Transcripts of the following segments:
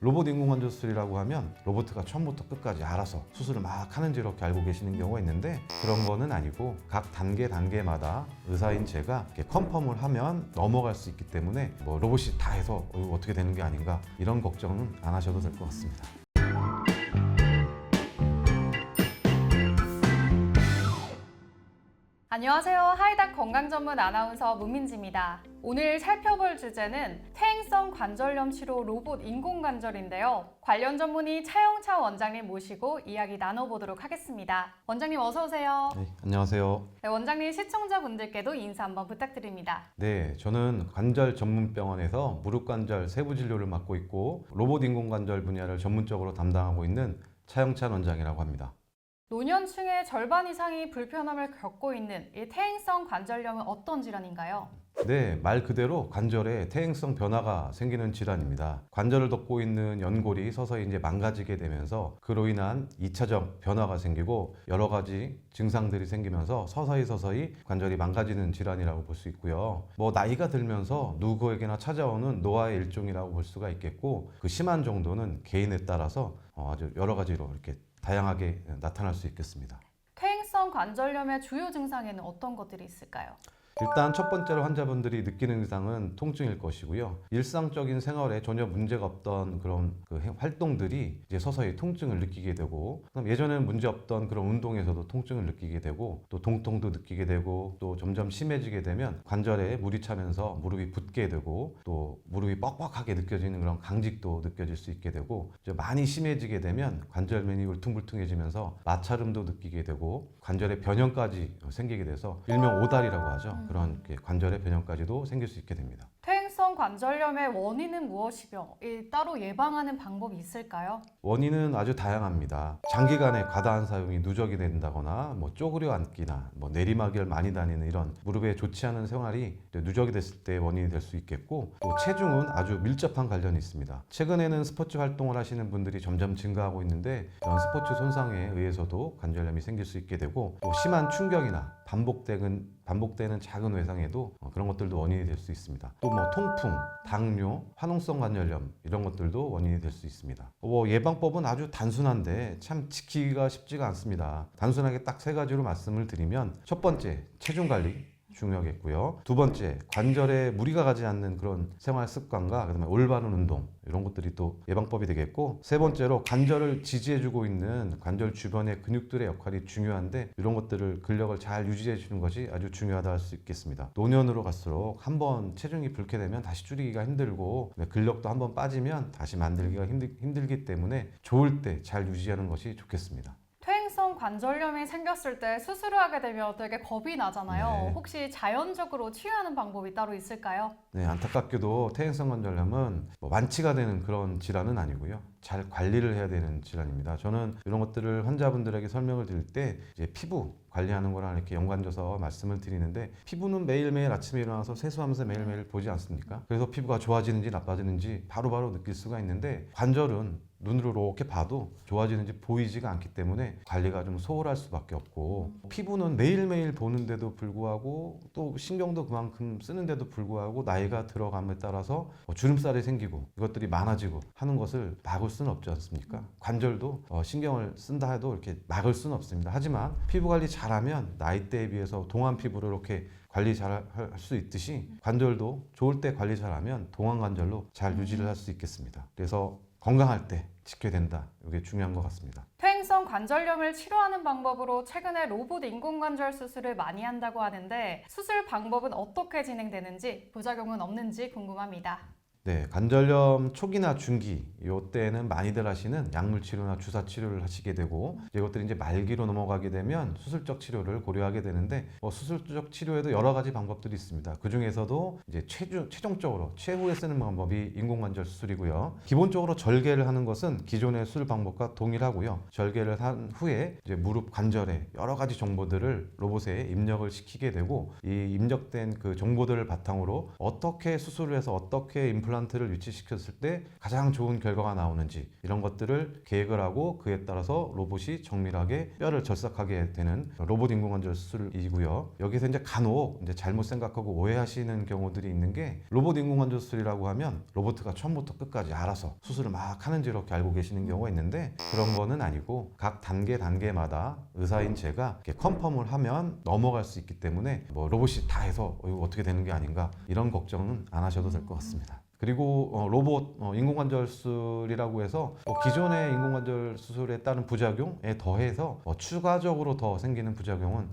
로봇 인공관절 수술이라고 하면 로봇가 처음부터 끝까지 알아서 수술을 막 하는지 이렇게 알고 계시는 경우가 있는데, 그런 거는 아니고 각 단계마다 의사인 제가 이렇게 컨펌을 하면 넘어갈 수 있기 때문에 뭐 로봇이 다 해서 이거 어떻게 되는 게 아닌가 이런 걱정은 안 하셔도 될 것 같습니다. 안녕하세요. 하이닥 건강전문 아나운서 문민지입니다. 오늘 살펴볼 주제는 퇴행성 관절염 치료 로봇 인공관절인데요. 관련 전문의 차영차 원장님 모시고 이야기 나눠보도록 하겠습니다. 원장님 어서 오세요. 네, 안녕하세요. 네, 원장님 시청자분들께도 인사 한번 부탁드립니다. 네, 저는 관절 전문병원에서 무릎관절 세부 진료를 맡고 있고 로봇 인공관절 분야를 전문적으로 담당하고 있는 차영찬 원장이라고 합니다. 노년층의 절반 이상이 불편함을 겪고 있는 이 퇴행성 관절염은 어떤 질환인가요? 네, 말 그대로 관절에 퇴행성 변화가 생기는 질환입니다. 관절을 덮고 있는 연골이 서서히 이제 망가지게 되면서 그로 인한 2차적 변화가 생기고 여러 가지 증상들이 생기면서 서서히 관절이 망가지는 질환이라고 볼 수 있고요. 뭐 나이가 들면서 누구에게나 찾아오는 노화의 일종이라고 볼 수가 있겠고, 그 심한 정도는 개인에 따라서 아주 여러 가지로 이렇게 다양하게 나타날 수 있겠습니다. 퇴행성 관절염의 주요 증상에는 어떤 것들이 있을까요? 일단 첫 번째로 환자분들이 느끼는 이상은 통증일 것이고요. 일상적인 생활에 전혀 문제가 없던 그런 활동들이 이제 서서히 통증을 느끼게 되고, 그럼 예전에는 문제 없던 그런 운동에서도 통증을 느끼게 되고, 또 동통도 느끼게 되고, 또 점점 심해지게 되면 관절에 물이 차면서 무릎이 붓게 되고, 또 무릎이 뻑뻑하게 느껴지는 그런 강직도 느껴질 수 있게 되고, 이제 많이 심해지게 되면 관절면이 울퉁불퉁해지면서 마찰음도 느끼게 되고, 관절의 변형까지 생기게 돼서 일명 오다리라고 하죠. 그런 관절의 변형까지도 생길 수 있게 됩니다. 퇴행성 관절염의 원인은 무엇이며 따로 예방하는 방법이 있을까요? 원인은 아주 다양합니다. 장기간의 과다한 사용이 누적이 된다거나, 뭐 쪼그려 앉기나, 뭐 내리막을 많이 다니는 이런 무릎에 좋지 않은 생활이 누적이 됐을 때 원인이 될 수 있겠고, 또 체중은 아주 밀접한 관련이 있습니다. 최근에는 스포츠 활동을 하시는 분들이 점점 증가하고 있는데, 이런 스포츠 손상에 의해서도 관절염이 생길 수 있게 되고, 또 심한 충격이나 반복되는 작은 외상에도 그런 것들도 원인이 될 수 있습니다. 또 뭐 통풍, 당뇨, 화농성 관절염 이런 것들도 원인이 될 수 있습니다. 예방법은 아주 단순한데 참 지키기가 쉽지가 않습니다. 단순하게 딱 세 가지로 말씀을 드리면, 첫 번째, 체중 관리 중요하겠고요. 두 번째, 관절에 무리가 가지 않는 그런 생활 습관과 그다음에 올바른 운동, 이런 것들이 또 예방법이 되겠고, 세 번째로 관절을 지지해주고 있는 관절 주변의 근육들의 역할이 중요한데, 이런 것들을 근력을 잘 유지해 주는 것이 아주 중요하다 할 수 있겠습니다. 노년으로 갈수록 한번 체중이 붉게 되면 다시 줄이기가 힘들고, 근력도 한번 빠지면 다시 만들기가 힘들기 때문에 좋을 때 잘 유지하는 것이 좋겠습니다. 퇴행성 관절염이 생겼을 때 수술을 하게 되면 되게 겁이 나잖아요. 네. 혹시 자연적으로 치유하는 방법이 따로 있을까요? 네, 안타깝게도 퇴행성 관절염은 완치가 되는 그런 질환은 아니고요. 잘 관리를 해야 되는 질환입니다. 저는 이런 것들을 환자분들에게 설명을 드릴 때 이제 피부 관리하는 거랑 이렇게 연관져서 말씀을 드리는데, 피부는 매일매일 아침에 일어나서 세수하면서 매일매일 보지 않습니까? 그래서 피부가 좋아지는지 나빠지는지 바로바로 느낄 수가 있는데, 관절은 눈으로 이렇게 봐도 좋아지는지 보이지가 않기 때문에 관리가 좀 소홀할 수밖에 없고, 피부는 매일매일 보는데도 불구하고 또 신경도 그만큼 쓰는데도 불구하고 나이가 들어감에 따라서 주름살이 생기고 이것들이 많아지고 하는 것을 막을 수는 없지 않습니까? 관절도 신경을 쓴다 해도 이렇게 막을 수는 없습니다. 하지만 피부 관리 잘하면 나이대에 비해서 동안 피부를 이렇게 관리 잘 할 수 있듯이, 관절도 좋을 때 관리 잘하면 동안 관절로 잘 유지를 할 수 있겠습니다. 그래서 건강할 때 지켜야 된다. 이게 중요한 것 같습니다. 퇴행성 관절염을 치료하는 방법으로 최근에 로봇 인공관절 수술을 많이 한다고 하는데, 수술 방법은 어떻게 진행되는지, 부작용은 없는지 궁금합니다. 네, 관절염 초기나 중기 이때는 많이들 하시는 약물 치료나 주사 치료를 하시게 되고, 이것들이 이제 말기로 넘어가게 되면 수술적 치료를 고려하게 되는데, 수술적 치료에도 여러 가지 방법들이 있습니다. 그 중에서도 이제 최종적으로 최후에 쓰는 방법이 인공관절 수술이고요. 기본적으로 절개를 하는 것은 기존의 수술 방법과 동일하고요. 절개를 한 후에 이제 무릎 관절에 여러 가지 정보들을 로봇에 입력을 시키게 되고, 이 입력된 그 정보들을 바탕으로 어떻게 수술을 해서 어떻게 임플란트 임플란트를 위치시켰을 때 가장 좋은 결과가 나오는지 이런 것들을 계획을 하고 그에 따라서 로봇이 정밀하게 뼈를 절삭하게 되는 로봇 인공관절 수술이고요. 여기서 이제 간혹 이제 잘못 생각하고 오해하시는 경우들이 있는 게 로봇 인공관절 수술이라고 하면 로봇가 처음부터 끝까지 알아서 수술을 막 하는지 이렇게 알고 계시는 경우가 있는데 그런 거는 아니고 각 단계마다 의사인 제가 이렇게 컨펌을 하면 넘어갈 수 있기 때문에 뭐 로봇이 다 해서 이거 어떻게 되는 게 아닌가 이런 걱정은 안 하셔도 될 것 같습니다. 그리고 로봇 인공관절 수술이라고 해서 기존의 인공관절 수술에 따른 부작용에 더해서 추가적으로 더 생기는 부작용은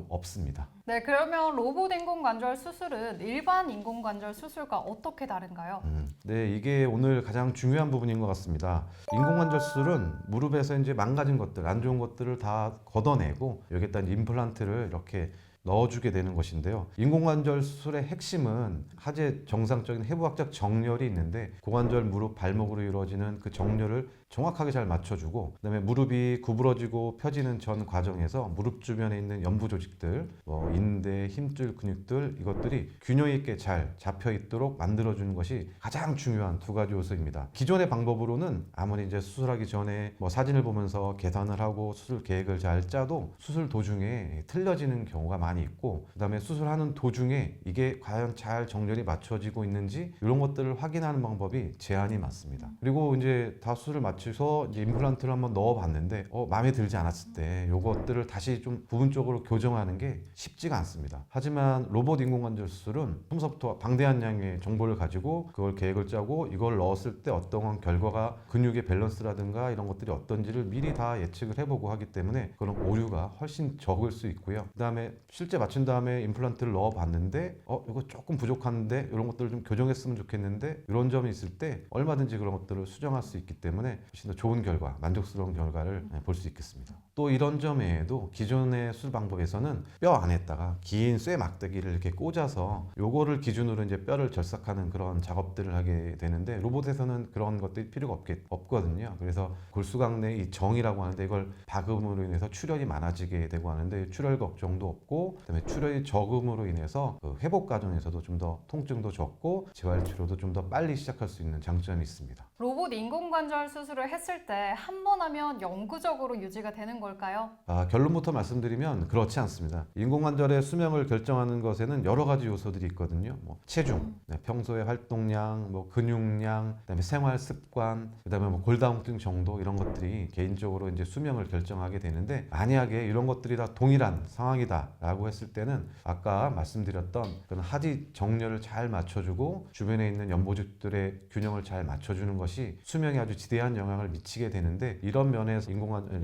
없습니다. 네, 그러면 로봇 인공관절 수술은 일반 인공관절 수술과 어떻게 다른가요? 네, 이게 오늘 가장 중요한 부분인 것 같습니다. 인공관절 수술은 무릎에서 이제 망가진 것들, 안 좋은 것들을 다 걷어내고 여기에다 임플란트를 이렇게 넣어주게 되는 것인데요. 인공관절 수술의 핵심은 하재 정상적인 해부학적 정렬이 있는데 고관절, 무릎, 발목으로 이루어지는 그 정렬을 정확하게 잘 맞춰주고 그다음에 무릎이 구부러지고 펴지는 전 과정에서 무릎 주변에 있는 연부 조직들, 인대, 힘줄, 근육들 이것들이 균형 있게 잘 잡혀 있도록 만들어주는 것이 가장 중요한 두 가지 요소입니다. 기존의 방법으로는 아무리 이제 수술하기 전에 사진을 보면서 계산을 하고 수술 계획을 잘 짜도 수술 도중에 틀려지는 경우가 많이 있고 그다음에 수술하는 도중에 이게 과연 잘 정렬이 맞춰지고 있는지 이런 것들을 확인하는 방법이 제한이 많습니다. 그리고 이제 다 수술을 맞춰서 이제 임플란트를 한번 넣어봤는데 마음에 들지 않았을 때 이것들을 다시 좀 부분적으로 교정하는 게 쉽지가 않습니다. 하지만 로봇 인공관절 수술은 처음부터 방대한 양의 정보를 가지고 그걸 계획을 짜고 이걸 넣었을 때 어떠한 결과가 근육의 밸런스라든가 이런 것들이 어떤지를 미리 다 예측을 해보고 하기 때문에 그런 오류가 훨씬 적을 수 있고요. 그다음에 실제 맞춘 다음에 임플란트를 넣어봤는데 이거 조금 부족한데 이런 것들을 좀 교정했으면 좋겠는데 이런 점이 있을 때 얼마든지 그런 것들을 수정할 수 있기 때문에 훨씬 더 좋은 결과, 만족스러운 결과를 볼 수 있겠습니다. 또 이런 점에도 기존의 수술 방법에서는 뼈 안에다가 긴 쇠 막대기를 이렇게 꽂아서 요거를 기준으로 이제 뼈를 절삭하는 그런 작업들을 하게 되는데 로봇에서는 그런 것들이 필요가 없거든요. 그래서 골수광내 이 정이라고 하는데 이걸 박음으로 인해서 출혈이 많아지게 되고 하는데 출혈 걱정도 없고 그다음에 출혈이 적음으로 인해서 그 회복 과정에서도 좀 더 통증도 적고 재활 치료도 좀 더 빨리 시작할 수 있는 장점이 있습니다. 로봇 인공관절 수술을 했을 때 한 번 하면 영구적으로 유지가 되는 걸까요? 결론부터 말씀드리면 그렇지 않습니다. 인공관절의 수명을 결정하는 것에는 여러 가지 요소들이 있거든요. 체중, 평소의 활동량, 근육량, 그다음에 생활 습관, 그다음에 골다공증 정도 이런 것들이 개인적으로 이제 수명을 결정하게 되는데 만약에 이런 것들이 다 동일한 상황이다라고 했을 때는 아까 말씀드렸던 그런 하지 정렬을 잘 맞춰주고 주변에 있는 연보직들의 균형을 잘 맞춰주는 것이 수명에 아주 지대한 영향을 미치게 되는데 이런 면에서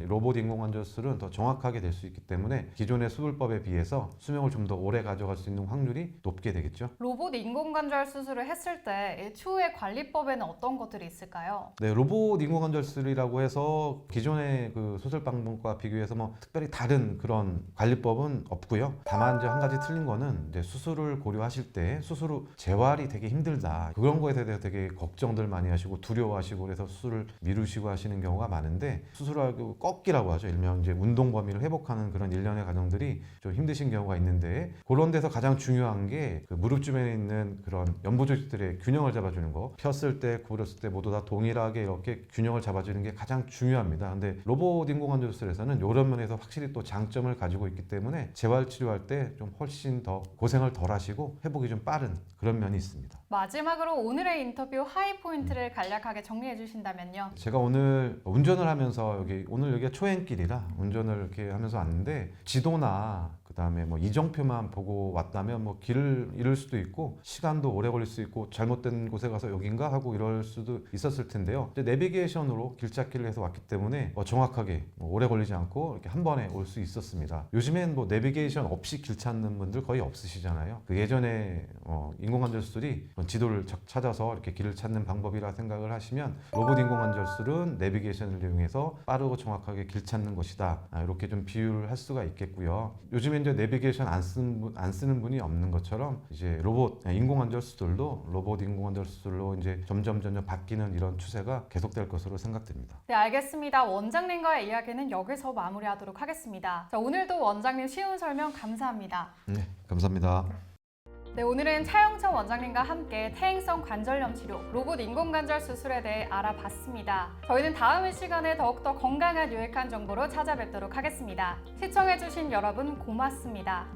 로봇 인공관절 수술은 더 정확하게 될 수 있기 때문에 기존의 수술법에 비해서 수명을 좀 더 오래 가져갈 수 있는 확률이 높게 되겠죠. 로봇 인공관절 수술을 했을 때 추후의 관리법에는 어떤 것들이 있을까요? 네, 로봇 인공관절 수술이라고 해서 기존의 그 수술 방법과 비교해서 특별히 다른 그런 관리법은 없고요. 다만 이제 한 가지 틀린 거는 이제 수술을 고려하실 때 수술 후 재활이 되게 힘들다. 그런 거에 대해서 되게 걱정들 많이 하시고 두려워하시고 그래서 수술을 미루시고 하시는 경우가 많은데 수술하고 꺾기라고 하죠. 일명 이제 운동 범위를 회복하는 그런 일련의 과정들이 좀 힘드신 경우가 있는데 그런 데서 가장 중요한 게 그 무릎 주변에 있는 그런 연부 조직들의 균형을 잡아주는 거 폈을 때 구부렸을 때 모두 다 동일하게 이렇게 균형을 잡아주는 게 가장 중요합니다. 근데 로봇 인공관절 수술에서는 이런 면에서 확실히 또 장점을 가지고 있기 때문에 재활 치료할 때 좀 훨씬 더 고생을 덜 하시고 회복이 좀 빠른 그런 면이 있습니다. 마지막으로 오늘의 인터뷰 하이포인트를 간략하게 정리해 주신다면요. 제가 오늘 운전을 하면서 오늘 여기가 초행길이라 운전을 이렇게 하면서 왔는데 지도나 그다음에 이정표만 보고 왔다면 길을 잃을 수도 있고 시간도 오래 걸릴 수 있고 잘못된 곳에 가서 여긴가 하고 이럴 수도 있었을 텐데요. 이제 내비게이션으로 길찾기를 해서 왔기 때문에 정확하게 오래 걸리지 않고 이렇게 한 번에 올 수 있었습니다. 요즘엔 내비게이션 없이 길 찾는 분들 거의 없으시잖아요. 그 예전에 인공관절 수술이 지도를 찾아서 이렇게 길을 찾는 방법이라 생각을 하시면 로봇 인공관절 수술은 내비게이션을 이용해서 빠르고 정확하게 길 찾는 것이다. 이렇게 좀 비유를 할 수가 있겠고요. 요즘에 이제 내비게이션 안 쓰는 분이 없는 것처럼 이제 로봇 인공관절 수술도 로봇 인공관절 수술로 이제 점점 바뀌는 이런 추세가 계속될 것으로 생각됩니다. 네, 알겠습니다. 원장님과의 이야기는 여기서 마무리하도록 하겠습니다. 자, 오늘도 원장님 쉬운 설명 감사합니다. 네, 감사합니다. 네, 오늘은 차영찬 원장님과 함께 퇴행성 관절염 치료, 로봇 인공관절 수술에 대해 알아봤습니다. 저희는 다음 시간에 더욱더 건강한 유익한 정보로 찾아뵙도록 하겠습니다. 시청해주신 여러분 고맙습니다.